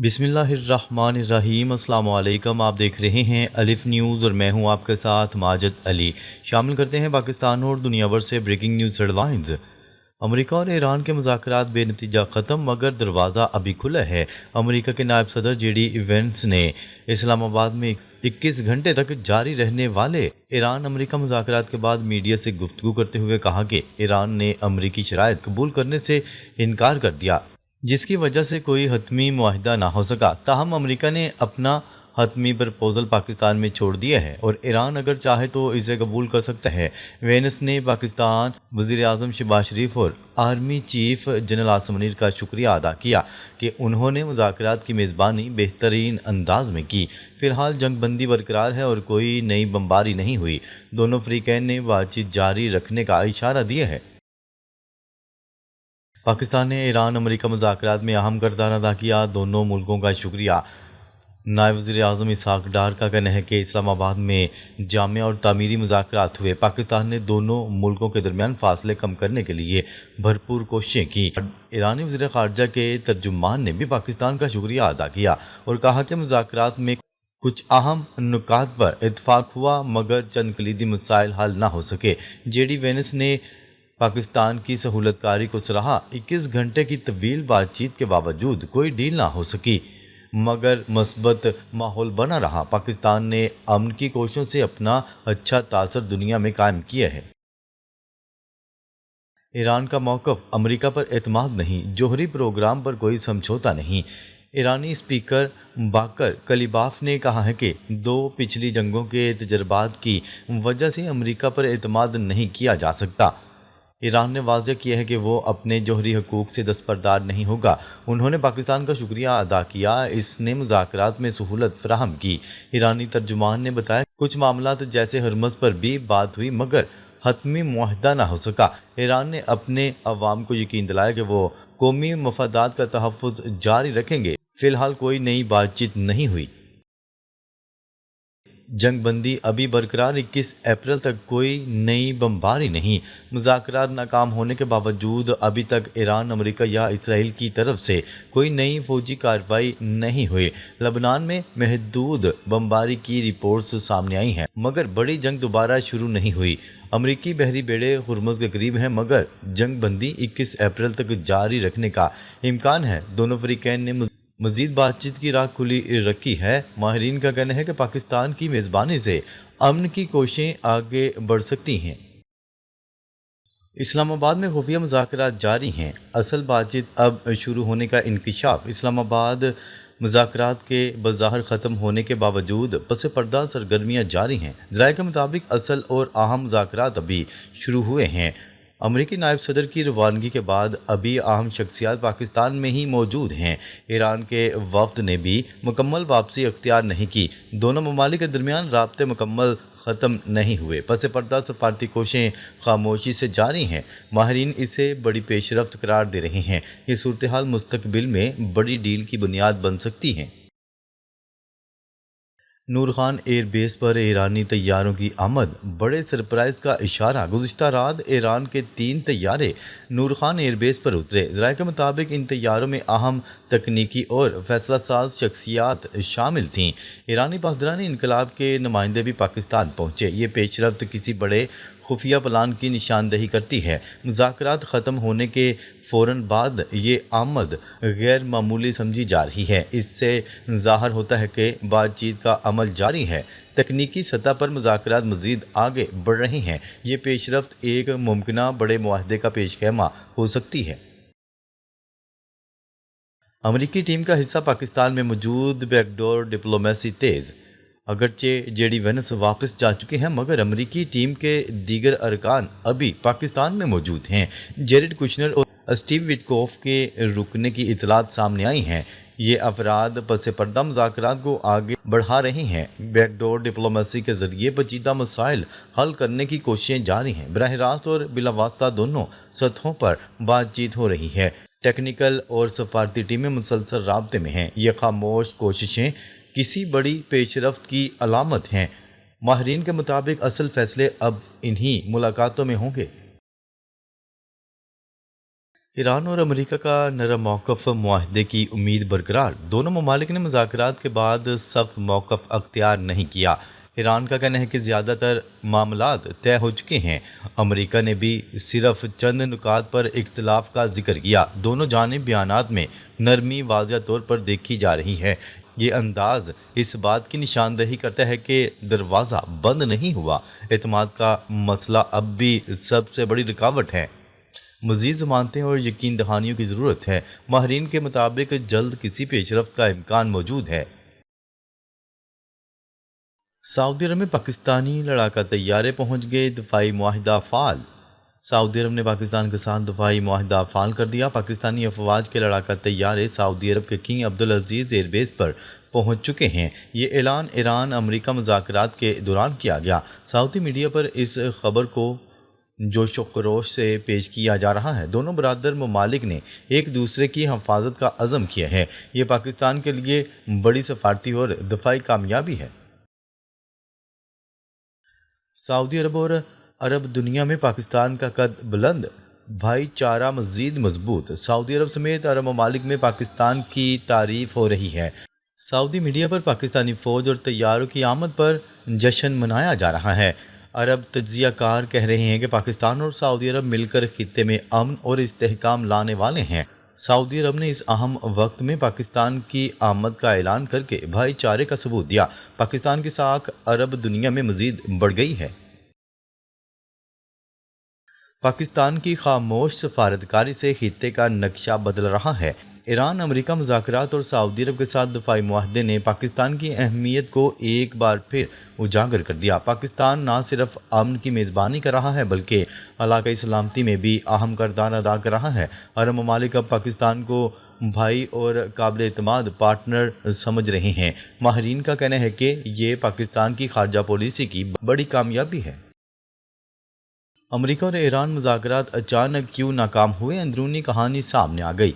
بسم اللہ الرحمن الرحیم۔ السلام علیکم، آپ دیکھ رہے ہیں الف نیوز اور میں ہوں آپ کے ساتھ ماجد علی۔ شامل کرتے ہیں پاکستان اور دنیا بھر سے بریکنگ نیوز ہیڈلائنز۔ امریکہ اور ایران کے مذاکرات بے نتیجہ ختم مگر دروازہ ابھی کھلا ہے۔ امریکہ کے نائب صدر جے ڈی وینس نے اسلام آباد میں 21 گھنٹے تک جاری رہنے والے ایران امریکہ مذاکرات کے بعد میڈیا سے گفتگو کرتے ہوئے کہا کہ ایران نے امریکی شرائط قبول کرنے سے انکار کر دیا، جس کی وجہ سے کوئی حتمی معاہدہ نہ ہو سکا۔ تاہم امریکہ نے اپنا حتمی پرپوزل پاکستان میں چھوڑ دیا ہے اور ایران اگر چاہے تو اسے قبول کر سکتا ہے۔ وینس نے پاکستان وزیر اعظم شہباز شریف اور army chief general Asim Munir کا شکریہ ادا کیا کہ انہوں نے مذاکرات کی میزبانی بہترین انداز میں کی۔ فی الحال جنگ بندی برقرار ہے اور کوئی نئی بمباری نہیں ہوئی۔ دونوں فریقین نے بات چیت جاری رکھنے کا اشارہ دیا ہے۔ پاکستان نے ایران امریکہ مذاکرات میں اہم کردار ادا کیا، دونوں ملکوں کا شکریہ۔ نائب وزیر اعظم اسحاق ڈار کا کہنا ہے کہ اسلام آباد میں جامع اور تعمیری مذاکرات ہوئے۔ پاکستان نے دونوں ملکوں کے درمیان فاصلے کم کرنے کے لیے بھرپور کوششیں کی۔ ایرانی وزیر خارجہ کے ترجمان نے بھی پاکستان کا شکریہ ادا کیا اور کہا کہ مذاکرات میں کچھ اہم نکات پر اتفاق ہوا مگر چند کلیدی مسائل حل نہ ہو سکے۔ جے ڈی وینس نے پاکستان کی سہولت کاری کو سراہا۔ 21 گھنٹے کی طویل بات چیت کے باوجود کوئی ڈیل نہ ہو سکی مگر مثبت ماحول بنا رہا۔ پاکستان نے امن کی کوششوں سے اپنا اچھا تاثر دنیا میں قائم کیا ہے۔ ایران کا موقف امریکہ پر اعتماد نہیں، جوہری پروگرام پر کوئی سمجھوتا نہیں۔ ایرانی اسپیکر باقر کلیباف نے کہا ہے کہ دو پچھلی جنگوں کے تجربات کی وجہ سے امریکہ پر اعتماد نہیں کیا جا سکتا۔ ایران نے واضح کیا ہے کہ وہ اپنے جوہری حقوق سے دستبردار نہیں ہوگا۔ انہوں نے پاکستان کا شکریہ ادا کیا، اس نے مذاکرات میں سہولت فراہم کی۔ ایرانی ترجمان نے بتایا کچھ معاملات جیسے ہرمز پر بھی بات ہوئی مگر حتمی معاہدہ نہ ہو سکا۔ ایران نے اپنے عوام کو یقین دلایا کہ وہ قومی مفادات کا تحفظ جاری رکھیں گے۔ فی الحال کوئی نئی بات چیت نہیں ہوئی۔ جنگ بندی ابھی برقرار، 21 اپریل تک کوئی نئی بمباری نہیں۔ مذاکرات ناکام ہونے کے باوجود ابھی تک ایران، امریکہ یا اسرائیل کی طرف سے کوئی نئی فوجی کارروائی نہیں ہوئی۔ لبنان میں محدود بمباری کی رپورٹس سامنے آئی ہیں مگر بڑی جنگ دوبارہ شروع نہیں ہوئی۔ امریکی بحری بیڑے ہرمز کے قریب ہیں مگر جنگ بندی 21 اپریل تک جاری رکھنے کا امکان ہے۔ دونوں فریقین نے مزید بات چیت کی راہ کھلی رکھی ہے۔ ماہرین کا کہنا ہے کہ پاکستان کی میزبانی سے امن کی کوششیں آگے بڑھ سکتی ہیں۔ اسلام آباد میں خفیہ مذاکرات جاری ہیں، اصل بات چیت اب شروع ہونے کا انکشاف۔ اسلام آباد مذاکرات کے بظاہر ختم ہونے کے باوجود پس پردہ سرگرمیاں جاری ہیں۔ ذرائع کے مطابق اصل اور اہم مذاکرات ابھی شروع ہوئے ہیں۔ امریکی نائب صدر کی روانگی کے بعد ابھی اہم شخصیات پاکستان میں ہی موجود ہیں۔ ایران کے وفد نے بھی مکمل واپسی اختیار نہیں کی۔ دونوں ممالک کے درمیان رابطے مکمل ختم نہیں ہوئے۔ پس پردہ سفارتی کوششیں خاموشی سے جاری ہیں۔ ماہرین اسے بڑی پیش رفت قرار دے رہے ہیں۔ یہ صورتحال مستقبل میں بڑی ڈیل کی بنیاد بن سکتی ہے۔ نور خان ایئر بیس پر ایرانی طیاروں کی آمد، بڑے سرپرائز کا اشارہ۔ گزشتہ رات ایران کے 3 طیارے نور خان ایئر بیس پر اترے۔ ذرائع کے مطابق ان طیاروں میں اہم تکنیکی اور فیصلہ ساز شخصیات شامل تھیں۔ ایرانی پاسداران انقلاب کے نمائندے بھی پاکستان پہنچے۔ یہ پیش رفت کسی بڑے خفیہ پلان کی نشاندہی کرتی ہے۔ مذاکرات ختم ہونے کے فوراً بعد یہ آمد غیر معمولی سمجھی جا رہی ہے۔ اس سے ظاہر ہوتا ہے کہ بات چیت کا عمل جاری ہے۔ تکنیکی سطح پر مذاکرات مزید آگے بڑھ رہے ہیں۔ یہ پیش رفت ایک ممکنہ بڑے معاہدے کا پیش خیمہ ہو سکتی ہے۔ امریکی ٹیم کا حصہ پاکستان میں موجود بیک ڈور ڈپلومیسی تیز۔ اگرچہ جے ڈی وینس واپس جا چکے ہیں مگر امریکی ٹیم کے دیگر ارکان ابھی پاکستان میں موجود ہیں۔ جیریڈ کشنر اور اسٹیو وٹکوف کے رکنے کی اطلاعات سامنے آئی ہیں۔ یہ افراد پس پردہ مذاکرات کو آگے بڑھا رہے ہیں۔ بیک ڈور ڈپلومیسی کے ذریعے پیچیدہ مسائل حل کرنے کی کوششیں جاری ہیں۔ براہ راست اور بلا واسطہ دونوں سطحوں پر بات چیت ہو رہی ہے۔ ٹیکنیکل اور سفارتی ٹیمیں مسلسل رابطے میں ہیں۔ یہ خاموش کوششیں کسی بڑی پیش رفت کی علامت ہیں۔ ماہرین کے مطابق اصل فیصلے اب انہی ملاقاتوں میں ہوں گے۔ ایران اور امریکہ کا نرم موقف معاہدے کی امید برقرار، دونوں ممالک نے مذاکرات کے بعد سخت موقف اختیار نہیں کیا۔ ایران کا کہنا ہے کہ زیادہ تر معاملات طے ہو چکے ہیں۔ امریکہ نے بھی صرف چند نکات پر اختلاف کا ذکر کیا۔ دونوں جانب بیانات میں نرمی واضح طور پر دیکھی جا رہی ہے۔ یہ انداز اس بات کی نشاندہی کرتا ہے کہ دروازہ بند نہیں ہوا۔ اعتماد کا مسئلہ اب بھی سب سے بڑی رکاوٹ ہے۔ مزید ضمانتیں اور یقین دہانیوں کی ضرورت ہے۔ ماہرین کے مطابق جلد کسی پیش رفت کا امکان موجود ہے۔ سعودی عرب میں پاکستانی لڑاکا طیارے پہنچ گئے، دفاعی معاہدہ فعال۔ سعودی عرب نے پاکستان کے ساتھ دفاعی معاہدہ فعال کر دیا۔ پاکستانی افواج کے لڑاکا طیارے سعودی عرب کے کنگ عبدالعزیز ایئر بیس پر پہنچ چکے ہیں۔ یہ اعلان ایران امریکہ مذاکرات کے دوران کیا گیا۔ سعودی میڈیا پر اس خبر کو جوش و خروش سے پیش کیا جا رہا ہے۔ دونوں برادر ممالک نے ایک دوسرے کی حفاظت کا عزم کیا ہے۔ یہ پاکستان کے لیے بڑی سفارتی اور دفاعی کامیابی ہے۔ سعودی عرب اور عرب دنیا میں پاکستان کا قد بلند، بھائی چارہ مزید مضبوط۔ سعودی عرب سمیت عرب ممالک میں پاکستان کی تعریف ہو رہی ہے۔ سعودی میڈیا پر پاکستانی فوج اور طیاروں کی آمد پر جشن منایا جا رہا ہے۔ عرب تجزیہ کار کہہ رہے ہیں کہ پاکستان اور سعودی عرب مل کر خطے میں امن اور استحکام لانے والے ہیں۔ سعودی عرب نے اس اہم وقت میں پاکستان کی آمد کا اعلان کر کے بھائی چارے کا ثبوت دیا۔ پاکستان کی ساکھ عرب دنیا میں مزید بڑھ گئی ہے۔ پاکستان کی خاموش سفارتکاری سے خطے کا نقشہ بدل رہا ہے۔ ایران امریکہ مذاکرات اور سعودی عرب کے ساتھ دفاعی معاہدے نے پاکستان کی اہمیت کو ایک بار پھر اجاگر کر دیا۔ پاکستان نہ صرف امن کی میزبانی کر رہا ہے بلکہ علاقائی سلامتی میں بھی اہم کردار ادا کر رہا ہے۔ عرب ممالک اب پاکستان کو بھائی اور قابل اعتماد پارٹنر سمجھ رہے ہیں۔ ماہرین کا کہنا ہے کہ یہ پاکستان کی خارجہ پالیسی کی بڑی کامیابی ہے۔ امریکہ اور ایران مذاکرات اچانک کیوں ناکام ہوئے؟ اندرونی کہانی سامنے آ گئی۔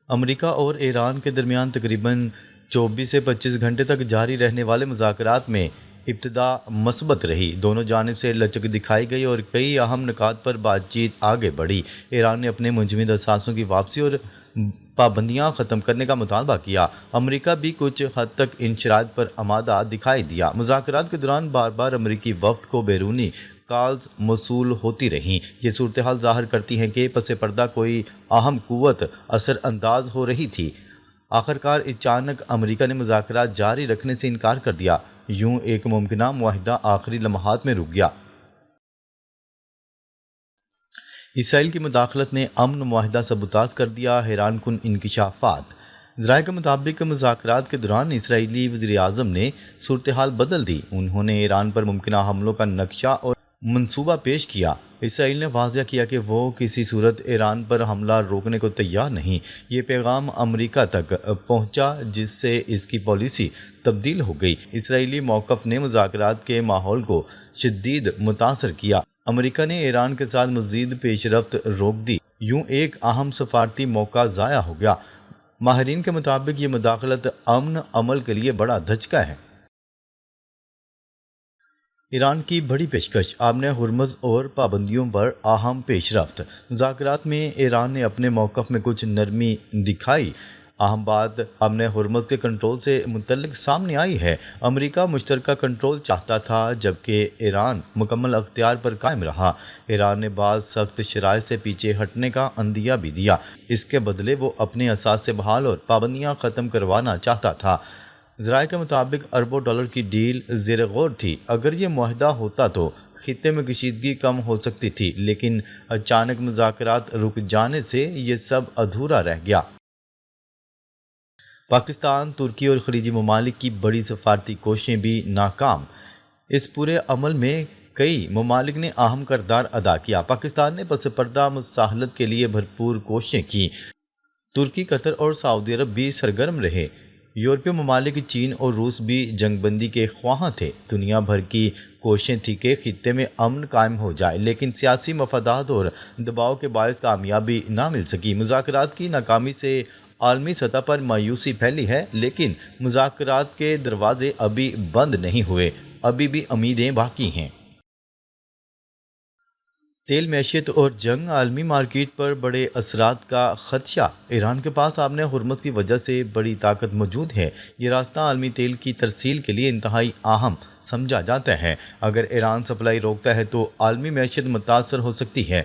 امریکہ اور ایران کے درمیان تقریباً 24 سے 25 گھنٹے تک جاری رہنے والے مذاکرات میں ابتدا مثبت رہی۔ دونوں جانب سے لچک دکھائی گئی اور کئی اہم نکات پر بات چیت آگے بڑھی۔ ایران نے اپنے منجمد اثاثوں کی واپسی اور پابندیاں ختم کرنے کا مطالبہ کیا۔ امریکہ بھی کچھ حد تک ان شرائط پر آمادہ دکھائی دیا۔ مذاکرات کے دوران بار بار امریکی وفد کو بیرونی کالز موصول ہوتی رہیں۔ یہ صورتحال ظاہر کرتی ہے کہ پس پردہ کوئی اہم قوت اثر انداز ہو رہی تھی۔ آخرکار اچانک امریکہ نے مذاکرات جاری رکھنے سے انکار کر دیا۔ یوں ایک ممکنہ معاہدہ آخری لمحات میں رک گیا۔ اسرائیل کی مداخلت نے امن معاہدہ سبوتاژ کر دیا۔ حیران کن انکشافات۔ ذرائع کے مطابق مذاکرات کے دوران اسرائیلی وزیر اعظم نے صورتحال بدل دی۔ انہوں نے ایران پر ممکنہ حملوں کا نقشہ اور منصوبہ پیش کیا۔ اسرائیل نے واضح کیا کہ وہ کسی صورت ایران پر حملہ روکنے کو تیار نہیں۔ یہ پیغام امریکہ تک پہنچا جس سے اس کی پالیسی تبدیل ہو گئی۔ اسرائیلی موقف نے مذاکرات کے ماحول کو شدید متاثر کیا۔ امریکہ نے ایران کے ساتھ مزید پیش رفت روک دی۔ یوں ایک اہم سفارتی موقع ضائع ہو گیا۔ ماہرین کے مطابق یہ مداخلت امن عمل کے لیے بڑا دھچکا ہے۔ ایران کی بڑی پیشکش، آبِ ہرمز اور پابندیوں پر اہم پیش رفت۔ مذاکرات میں ایران نے اپنے موقف میں کچھ نرمی دکھائی۔ اہم بات آبِ ہرمز کے کنٹرول سے متعلق سامنے آئی ہے۔ امریکہ مشترکہ کنٹرول چاہتا تھا جبکہ ایران مکمل اختیار پر قائم رہا۔ ایران نے بعض سخت شرائط سے پیچھے ہٹنے کا عندیہ بھی دیا۔ اس کے بدلے وہ اپنے اثاثے بحال اور پابندیاں ختم کروانا چاہتا تھا۔ ذرائع کے مطابق اربوں ڈالر کی ڈیل زیر غور تھی۔ اگر یہ معاہدہ ہوتا تو خطے میں کشیدگی کم ہو سکتی تھی، لیکن اچانک مذاکرات رک جانے سے یہ سب ادھورا رہ گیا۔ پاکستان، ترکی اور خلیجی ممالک کی بڑی سفارتی کوششیں بھی ناکام۔ اس پورے عمل میں کئی ممالک نے اہم کردار ادا کیا۔ پاکستان نے پس پردہ مساہلت کے لیے بھرپور کوششیں کی۔ ترکی، قطر اور سعودی عرب بھی سرگرم رہے۔ یورپی ممالک، چین اور روس بھی جنگ بندی کے خواہاں تھے۔ دنیا بھر کی کوششیں تھی کہ خطے میں امن قائم ہو جائے، لیکن سیاسی مفادات اور دباؤ کے باعث کامیابی نہ مل سکی۔ مذاکرات کی ناکامی سے عالمی سطح پر مایوسی پھیلی ہے، لیکن مذاکرات کے دروازے ابھی بند نہیں ہوئے۔ ابھی بھی امیدیں باقی ہیں۔ تیل معیشت اور جنگ عالمی مارکیٹ پر بڑے اثرات کا خدشہ۔ ایران کے پاس آبِ ہرمز کی وجہ سے بڑی طاقت موجود ہے۔ یہ راستہ عالمی تیل کی ترسیل کے لیے انتہائی اہم سمجھا جاتا ہے۔ اگر ایران سپلائی روکتا ہے تو عالمی معیشت متاثر ہو سکتی ہے۔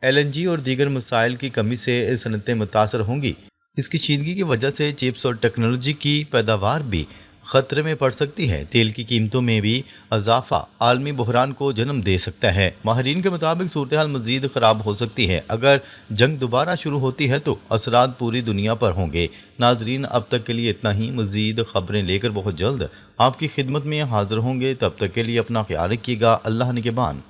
LNG اور دیگر مسائل کی کمی سے صنعتیں متاثر ہوں گی۔ اس کی کشیدگی کی وجہ سے چپس اور ٹیکنالوجی کی پیداوار بھی خطرے میں پڑ سکتی ہے۔ تیل کی قیمتوں میں بھی اضافہ عالمی بحران کو جنم دے سکتا ہے۔ ماہرین کے مطابق صورتحال مزید خراب ہو سکتی ہے۔ اگر جنگ دوبارہ شروع ہوتی ہے تو اثرات پوری دنیا پر ہوں گے۔ ناظرین، اب تک کے لیے اتنا ہی۔ مزید خبریں لے کر بہت جلد آپ کی خدمت میں حاضر ہوں گے۔ تب تک کے لیے اپنا خیال رکھیے گا۔ اللہ نگہبان۔